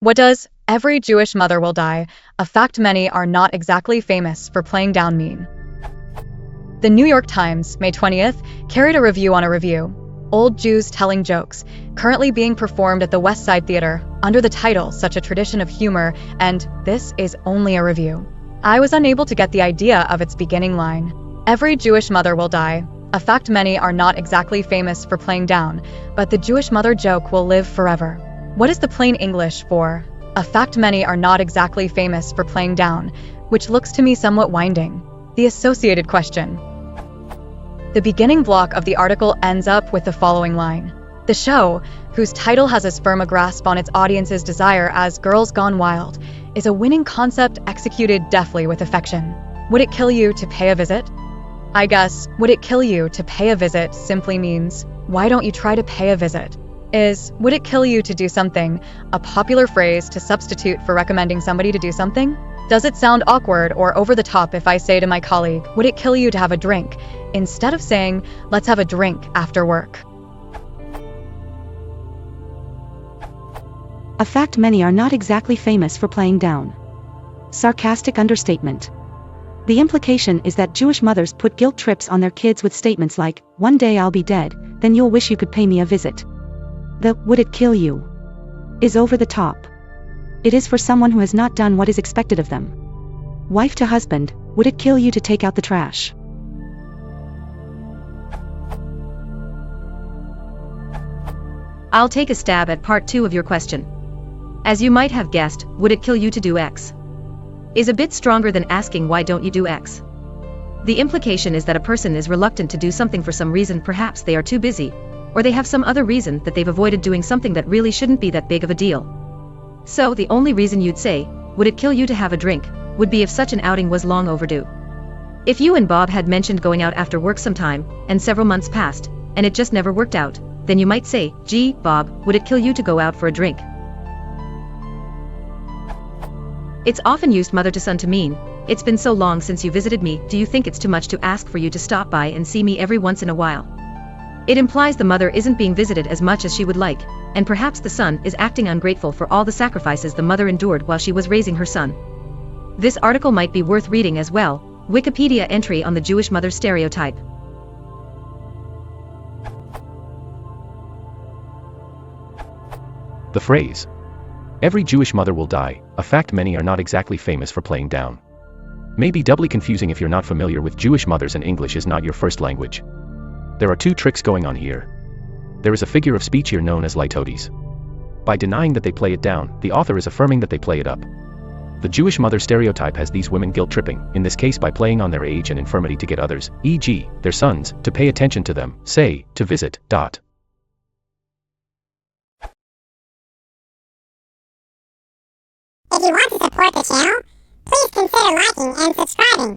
What does "every Jewish mother will die," a fact many are not exactly famous for playing down mean? The New York Times, May 20th, carried a review on a review, Old Jews Telling Jokes, currently being performed at the West Side Theater, under the title Such a Tradition of Humor, and this is only a review. I was unable to get the idea of its beginning line. Every Jewish mother will die, a fact many are not exactly famous for playing down, but the Jewish mother joke will live forever. What is the plain English for "a fact many are not exactly famous for playing down," which looks to me somewhat winding? The associated question. The beginning block of the article ends up with the following line. The show, whose title has as firm a grasp on its audience's desire as Girls Gone Wild, is a winning concept executed deftly with affection. Would it kill you to pay a visit? I guess, would it kill you to pay a visit simply means, why don't you try to pay a visit? Is, would it kill you to do something, a popular phrase to substitute for recommending somebody to do something? Does it sound awkward or over the top if I say to my colleague, would it kill you to have a drink, instead of saying, let's have a drink after work? A fact many are not exactly famous for playing down. Sarcastic understatement. The implication is that Jewish mothers put guilt trips on their kids with statements like, one day I'll be dead, then you'll wish you could pay me a visit. The "would it kill you" is over the top. It is for someone who has not done what is expected of them. Wife to husband, would it kill you to take out the trash? I'll take a stab at part 2 of your question. As you might have guessed, would it kill you to do X? Is a bit stronger than asking why don't you do X. The implication is that a person is reluctant to do something for some reason, perhaps they are too busy, or they have some other reason that they've avoided doing something that really shouldn't be that big of a deal. So the only reason you'd say, would it kill you to have a drink, would be if such an outing was long overdue. If you and Bob had mentioned going out after work sometime, and several months passed, and it just never worked out, then you might say, gee, Bob, would it kill you to go out for a drink? It's often used mother to son to mean, it's been so long since you visited me, do you think it's too much to ask for you to stop by and see me every once in a while? It implies the mother isn't being visited as much as she would like, and perhaps the son is acting ungrateful for all the sacrifices the mother endured while she was raising her son. This article might be worth reading as well. Wikipedia entry on the Jewish mother stereotype. The phrase, "every Jewish mother will die," a fact many are not exactly famous for playing down, may be doubly confusing if you're not familiar with Jewish mothers and English is not your first language. There are two tricks going on here. There is a figure of speech here known as litotes. By denying that they play it down, the author is affirming that they play it up. The Jewish mother stereotype has these women guilt-tripping, in this case by playing on their age and infirmity to get others, e.g., their sons, to pay attention to them, say, to visit. If you want to support the channel, please consider liking and subscribing.